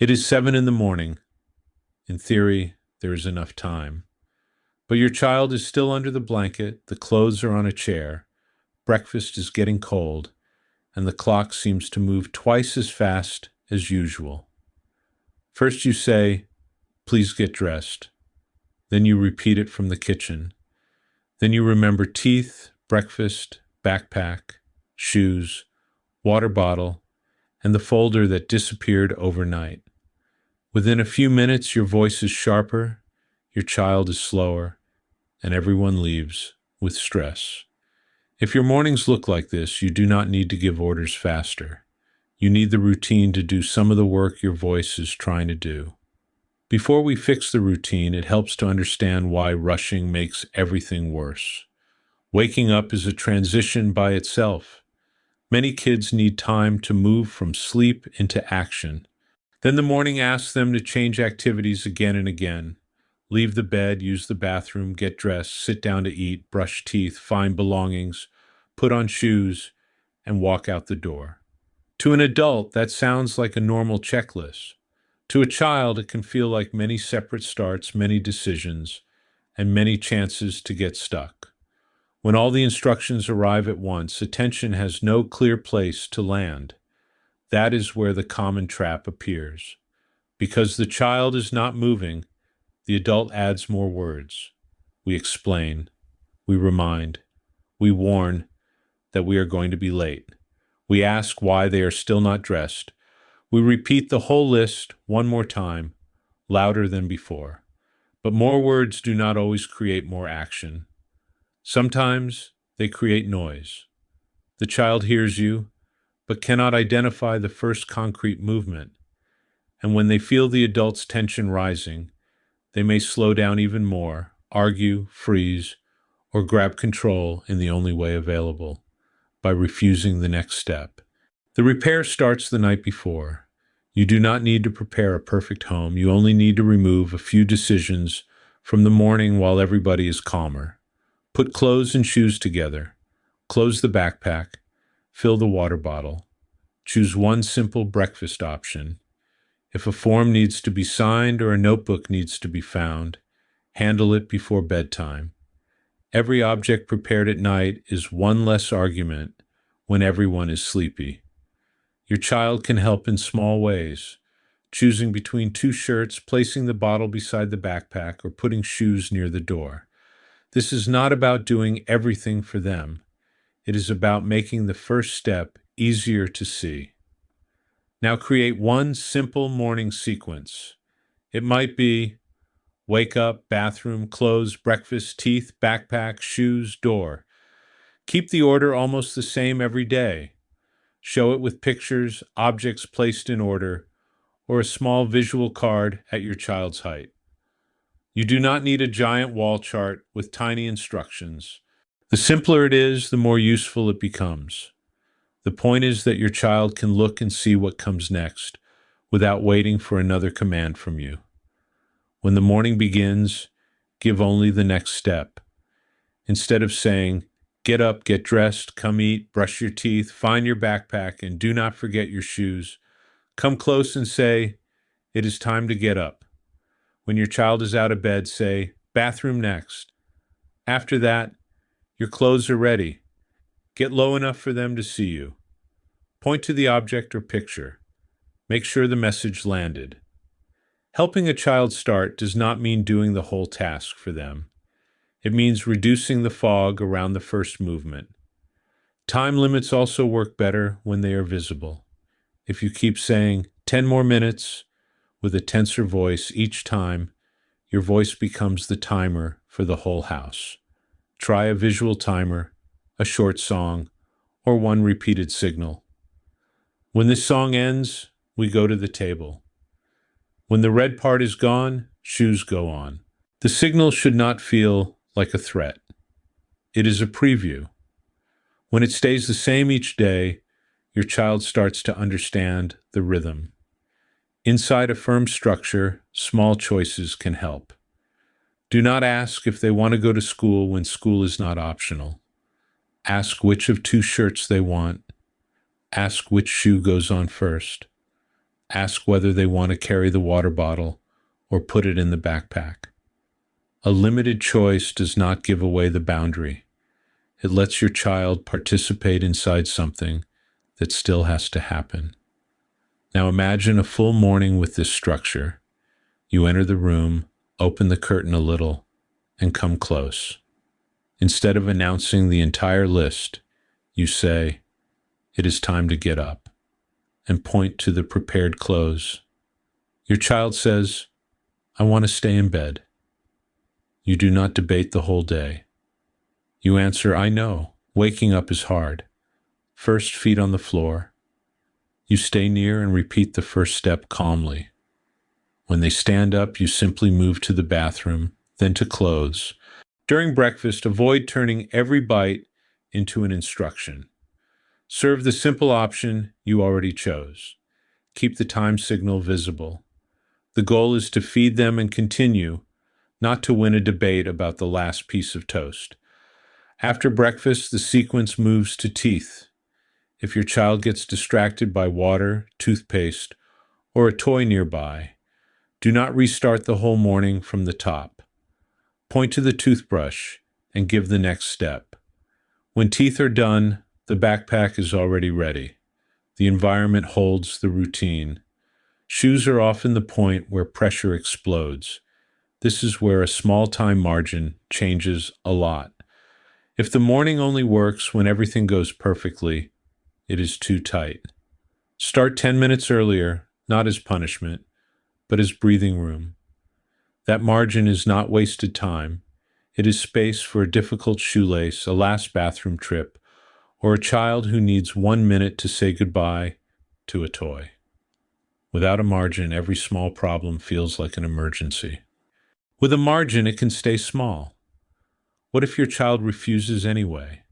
It is 7 in the morning. In theory, there is enough time. But your child is still under the blanket, the clothes are on a chair, breakfast is getting cold, and the clock seems to move twice as fast as usual. First you say, "Please get dressed." Then you repeat it from the kitchen. Then you remember teeth, breakfast, backpack, shoes, water bottle, and the folder that disappeared overnight. Within a few minutes, your voice is sharper, your child is slower, and everyone leaves with stress. If your mornings look like this, you do not need to give orders faster. You need the routine to do some of the work your voice is trying to do. Before we fix the routine, it helps to understand why rushing makes everything worse. Waking up is a transition by itself. Many kids need time to move from sleep into action. Then the morning asks them to change activities again and again. Leave the bed, use the bathroom, get dressed, sit down to eat, brush teeth, find belongings, put on shoes, and walk out the door. To an adult, that sounds like a normal checklist. To a child, it can feel like many separate starts, many decisions, and many chances to get stuck. When all the instructions arrive at once, attention has no clear place to land. That is where the common trap appears. Because the child is not moving, the adult adds more words. We explain, we remind, we warn that we are going to be late. We ask why they are still not dressed. We repeat the whole list one more time, louder than before. But more words do not always create more action. Sometimes they create noise. The child hears you, but cannot identify the first concrete movement. And when they feel the adult's tension rising, they may slow down even more, argue, freeze, or grab control in the only way available, by refusing the next step. The repair starts the night before. You do not need to prepare a perfect home. You only need to remove a few decisions from the morning while everybody is calmer. Put clothes and shoes together. Close the backpack. Fill the water bottle. Choose one simple breakfast option. If a form needs to be signed or a notebook needs to be found, handle it before bedtime. Every object prepared at night is one less argument when everyone is sleepy. Your child can help in small ways, choosing between two shirts, placing the bottle beside the backpack, or putting shoes near the door. This is not about doing everything for them. It is about making the first step easier to see. Now create one simple morning sequence. It might be wake up, bathroom, clothes, breakfast, teeth, backpack, shoes, door. Keep the order almost the same every day. Show it with pictures, objects placed in order, or a small visual card at your child's height. You do not need a giant wall chart with tiny instructions. The simpler it is, the more useful it becomes. The point is that your child can look and see what comes next without waiting for another command from you. When the morning begins, give only the next step. Instead of saying, "Get up, get dressed, come eat, brush your teeth, find your backpack, and do not forget your shoes," come close and say, "It is time to get up." When your child is out of bed, say, "Bathroom next." After that, "Your clothes are ready." Get low enough for them to see you. Point to the object or picture. Make sure the message landed. Helping a child start does not mean doing the whole task for them. It means reducing the fog around the first movement. Time limits also work better when they are visible. If you keep saying 10 more minutes with a tenser voice each time, your voice becomes the timer for the whole house. Try a visual timer, a short song, or one repeated signal. When this song ends, we go to the table. When the red part is gone, shoes go on. The signal should not feel like a threat. It is a preview. When it stays the same each day, your child starts to understand the rhythm. Inside a firm structure, small choices can help. Do not ask if they want to go to school when school is not optional. Ask which of two shirts they want. Ask which shoe goes on first. Ask whether they want to carry the water bottle or put it in the backpack. A limited choice does not give away the boundary. It lets your child participate inside something that still has to happen. Now imagine a full morning with this structure. You enter the room, open the curtain a little, and come close. Instead of announcing the entire list, you say, "It is time to get up," and point to the prepared clothes. Your child says, "I want to stay in bed." You do not debate the whole day. You answer, "I know, waking up is hard." First, feet on the floor. You stay near and repeat the first step calmly. When they stand up, you simply move to the bathroom, then to clothes. During breakfast, avoid turning every bite into an instruction. Serve the simple option you already chose. Keep the time signal visible. The goal is to feed them and continue, not to win a debate about the last piece of toast. After breakfast, the sequence moves to teeth. If your child gets distracted by water, toothpaste, or a toy nearby, do not restart the whole morning from the top. Point to the toothbrush and give the next step. When teeth are done, the backpack is already ready. The environment holds the routine. Shoes are often the point where pressure explodes. This is where a small time margin changes a lot. If the morning only works when everything goes perfectly, it is too tight. Start 10 minutes earlier, not as punishment, but as breathing room. That margin is not wasted time. It is space for a difficult shoelace, a last bathroom trip, or a child who needs 1 minute to say goodbye to a toy. Without a margin, every small problem feels like an emergency. With a margin, it can stay small. What if your child refuses anyway?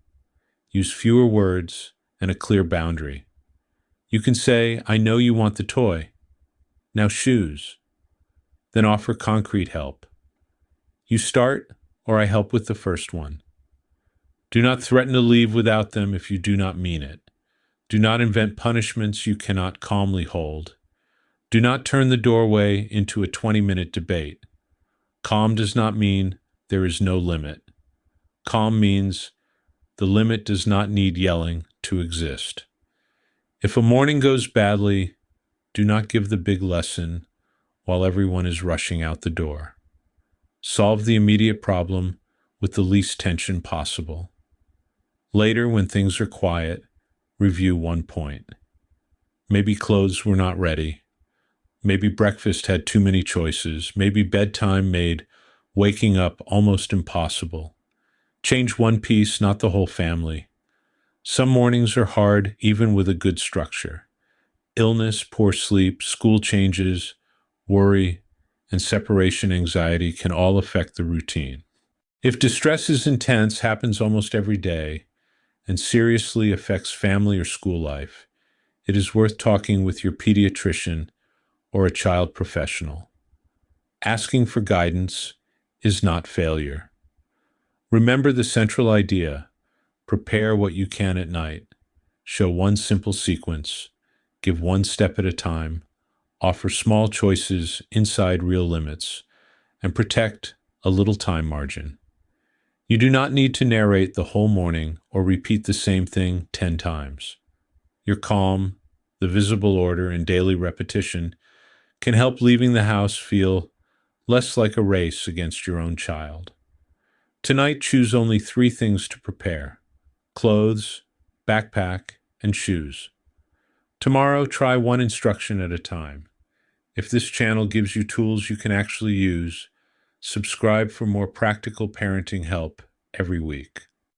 Use fewer words and a clear boundary. You can say, "I know you want the toy. Now shoes." Then offer concrete help. "You start, or I help with the first one." Do not threaten to leave without them if you do not mean it. Do not invent punishments you cannot calmly hold. Do not turn the doorway into a 20-minute debate. Calm does not mean there is no limit. Calm means the limit does not need yelling to exist. If a morning goes badly, do not give the big lesson while everyone is rushing out the door. Solve the immediate problem with the least tension possible. Later, when things are quiet, review one point. Maybe clothes were not ready. Maybe breakfast had too many choices. Maybe bedtime made waking up almost impossible. Change one piece, not the whole family. Some mornings are hard, even with a good structure. Illness, poor sleep, school changes, worry, and separation anxiety can all affect the routine. If distress is intense, happens almost every day, and seriously affects family or school life, it is worth talking with your pediatrician or a child professional. Asking for guidance is not failure. Remember the central idea: prepare what you can at night. Show one simple sequence. Give one step at a time. Offer small choices inside real limits. And protect a little time margin. You do not need to narrate the whole morning or repeat the same thing 10 times. Your calm, the visible order, and daily repetition can help leaving the house feel less like a race against your own child. Tonight, choose only 3 things to prepare: clothes, backpack, and shoes. Tomorrow, try one instruction at a time. If this channel gives you tools you can actually use, subscribe for more practical parenting help every week.